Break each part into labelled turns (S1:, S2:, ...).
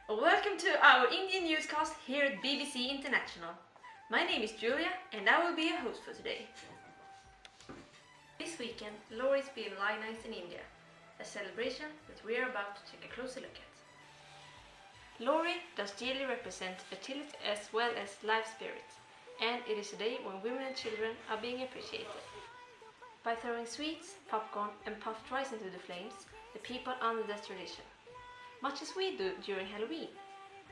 S1: Welcome to our Indian newscast here at BBC International. My name is Julia and I will be your host for today. This weekend, Lohri is being recognized in India, a celebration that we are about to take a closer look at. Lohri does yearly represent fertility as well as life spirit, and it is a day when women and children are being appreciated. By throwing sweets, popcorn and puffed rice into the flames, the people honor that tradition. Much as we do during Halloween,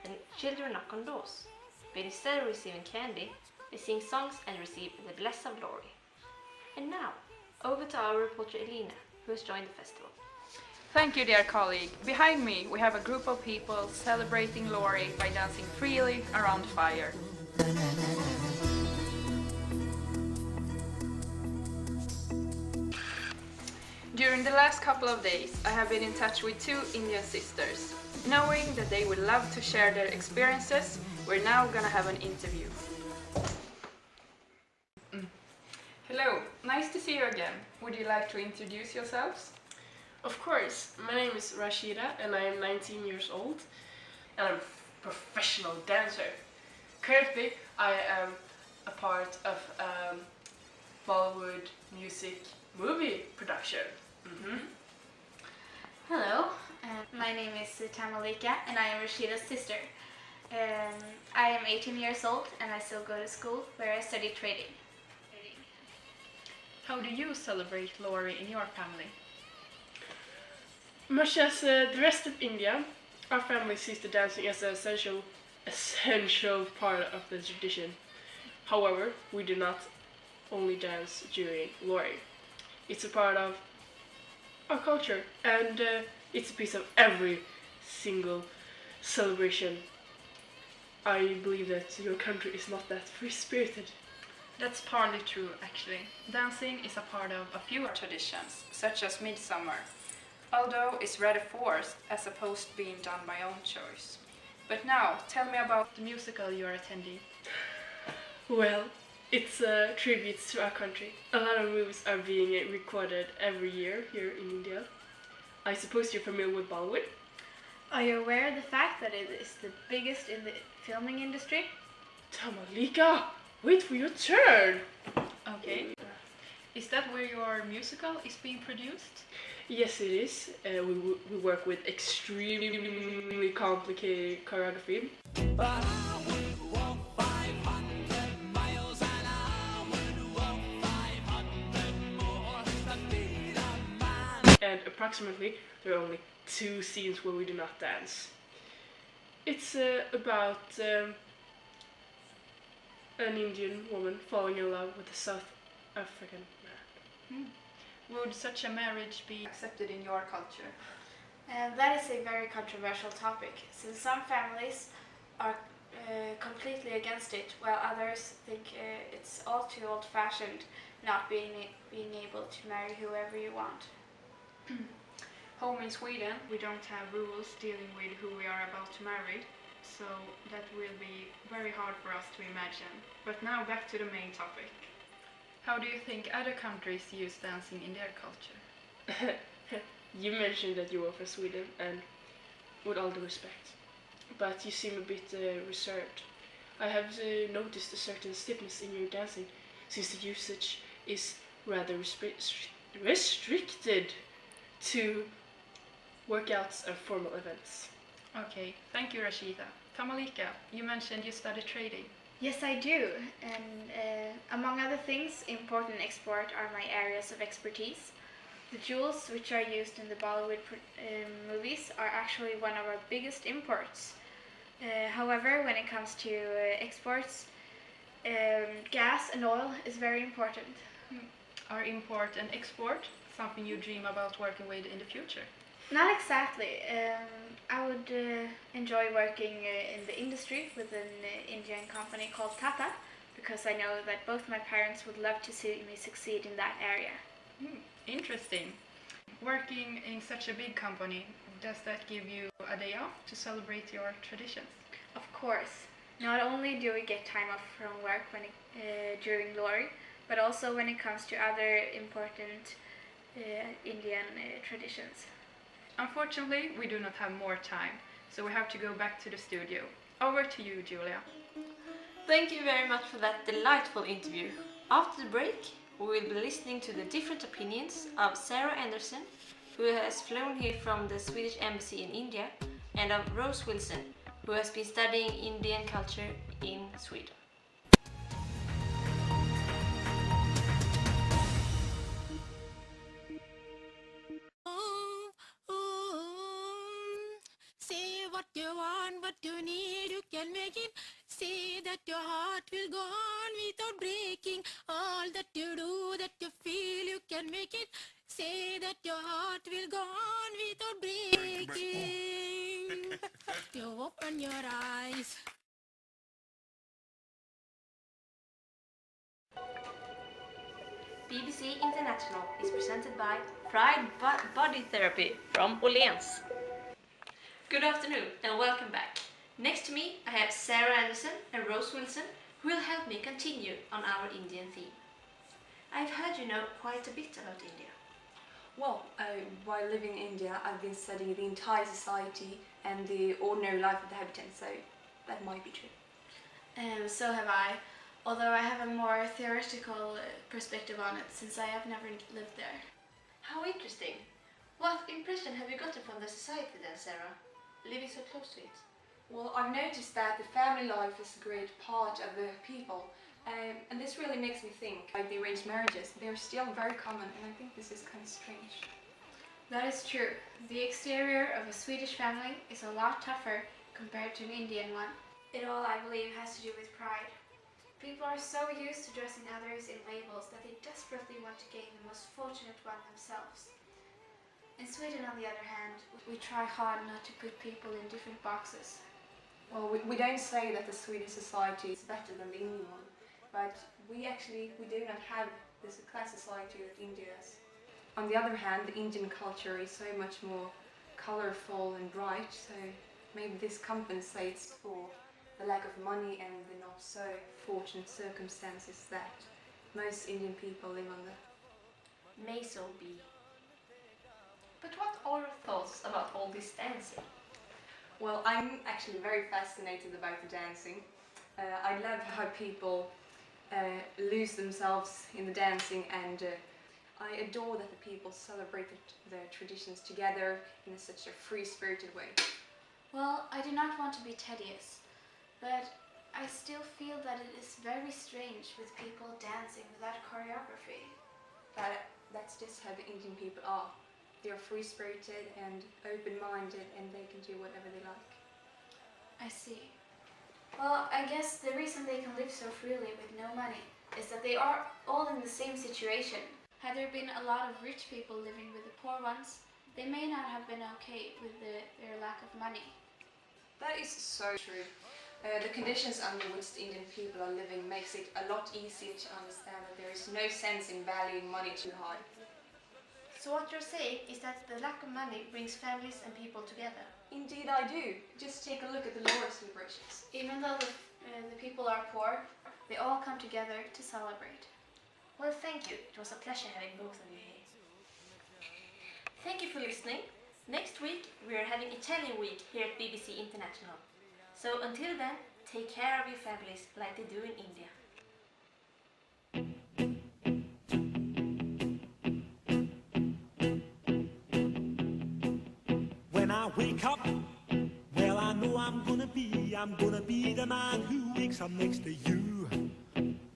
S1: when children knock on doors, but instead of receiving candy, they sing songs and receive the bless of Lohri. And now, over to our reporter Elina, who has joined the festival.
S2: Thank you, dear colleague. Behind me, we have a group of people celebrating Lohri by dancing freely around fire. During the last couple of days, I have been in touch with two Indian sisters. Knowing that they would love to share their experiences, we're now gonna have an interview. Hello, nice to see you again. Would you like to introduce yourselves?
S3: Of course, my name is Rashida and I am 19 years old and I'm a professional dancer. Currently, I am a part of Bollywood music movie production.
S4: Hello, my name is Tamalika and I am Rashida's sister. I am 18 years old and I still go to school where I study trading.
S2: How do you celebrate Lohri in your family?
S3: Much as the rest of India, our family sees the dancing as an essential part of the tradition. However, we do not only dance during Lohri. It's a part of our culture and it's a piece of every single celebration. I believe that your country is not that free-spirited.
S2: That's partly true, actually. Dancing is a part of a few traditions, such as midsummer, although it's rather forced as opposed to being done by own choice. But now, tell me about the musical you're attending.
S3: Well, it's a tribute to our country. A lot of movies are being recorded every year here in India. I suppose you're familiar with Bollywood?
S4: Are you aware of the fact that it is the biggest in the filming industry?
S3: Tamalika, wait for your turn!
S2: Okay. Is that where your musical is being produced?
S3: Yes, it is. We work with extremely complicated choreography. And approximately, there are only 2 scenes where we do not dance. It's about an Indian woman falling in love with a South African man.
S2: Would such a marriage be accepted in your culture?
S4: And that is a very controversial topic, since some families are completely against it, while others think it's all too old-fashioned, not being able to marry whoever you want.
S2: Home in Sweden, we don't have rules dealing with who we are about to marry, so that will be very hard for us to imagine. But now back to the main topic. How do you think other countries use dancing in their culture?
S3: You mentioned that you were from Sweden, and with all due respect, but you seem a bit reserved. I have noticed a certain stiffness in your dancing, since the usage is rather restricted to workouts and formal events.
S2: Okay, thank you, Rashida. Tamalika, you mentioned you study trading.
S4: Yes, I do, and among other things, import and export are my areas of expertise. The jewels which are used in the Bollywood movies are actually one of our biggest imports. However, when it comes to exports, gas and oil is very important.
S2: Are import and export something you dream about working with in the future?
S4: Not exactly. I would enjoy working in the industry with an Indian company called Tata, because I know that both my parents would love to see me succeed in that area.
S2: Interesting. Working in such a big company, does that give you a day off to celebrate your traditions?
S4: Of course. Not only do we get time off from work during Lohri, but also when it comes to other important Indian traditions.
S2: Unfortunately, we do not have more time, so we have to go back to the studio. Over to you, Julia.
S1: Thank you very much for that delightful interview. After the break, we will be listening to the different opinions of Sarah Anderson, who has flown here from the Swedish Embassy in India, and of Rose Wilson, who has been studying Indian culture in Sweden.
S5: Say what you want, what you need, you can make it. Say that your heart will go on without breaking. All that you do, that you feel, you can make it. Say that your heart will go on without breaking. You open your eyes.
S1: BBC International is presented by Fried Body Therapy from Åhléns. Good afternoon and welcome back. Next to me I have Sarah Anderson and Rose Wilson, who will help me continue on our Indian theme. I've heard you know quite a bit about India.
S6: Well, while living in India, I've been studying the entire society and the ordinary life of the habitants, so that might be true.
S4: So have I, although I have a more theoretical perspective on it since I have never lived there.
S1: How interesting. What impression have you gotten from the society then, Sarah, living so close to it?
S6: Well, I've noticed that the family life is a great part of the people, and this really makes me think, like the arranged marriages, they're still very common, and I think this is kind of strange.
S4: That is true. The exterior of a Swedish family is a lot tougher compared to an Indian one. It all, I believe, has to do with pride. People are so used to dressing others in labels that they desperately want to gain the most fortunate one themselves. In Sweden, on the other hand, we try hard not to put people in different boxes.
S6: Well, we don't say that the Swedish society is better than the Indian one, but we do not have this class society that India has. On the other hand, the Indian culture is so much more colorful and bright, so maybe this compensates for the lack of money and the not so fortunate circumstances that most Indian people live under.
S1: May so be. But what are your thoughts about all this dancing?
S6: Well, I'm actually very fascinated about the dancing. I love how people lose themselves in the dancing, and I adore that the people celebrated their traditions together in such a free-spirited way.
S4: Well, I do not want to be tedious, but I still feel that it is very strange with people dancing without choreography.
S6: That's just how the Indian people are. They are free-spirited and open-minded, and they can do whatever they like.
S4: I see. Well, I guess the reason they can live so freely with no money is that they are all in the same situation. Had there been a lot of rich people living with the poor ones, they may not have been okay with their lack of money.
S6: That is so true. The conditions under which the Indian people are living makes it a lot easier to understand that there is no sense in valuing money too high.
S1: So what you're saying is that the lack of money brings families and people together?
S6: Indeed I do. Just take a look at the Laura celebrations.
S4: Even though the people are poor, they all come together to celebrate.
S1: Well, thank you. It was a pleasure having both of you here. Thank you for listening. Next week we are having Italian Week here at BBC International. So until then, take care of your families like they do in India.
S7: When I wake up, well, I know I'm gonna be the man who wakes up next to you.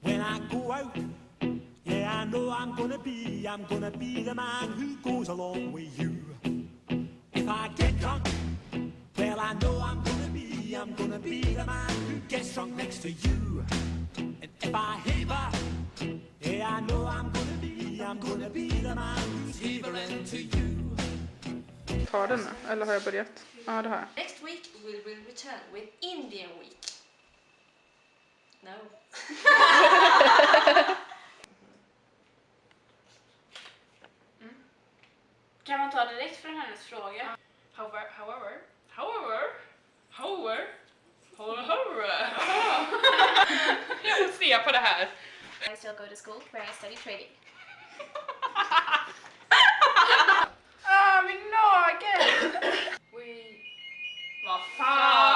S7: When I go out, yeah, I know I'm gonna be the man who goes along with you. If I get drunk, well, I know I'm gonna be the man who gets drunk next to you. And if I heaver, yeah, I know I'm gonna be the man who's heavering to you.
S2: Tar den, eller har jag börjat? Ja, det har jag.
S1: Next week we will return with Indian Week. No.
S4: Kan man ta direkt från hennes fråga?
S3: However. Jag får se på det här.
S4: I still go to school where I study trading.
S2: Min nagel!
S3: Vad Bye.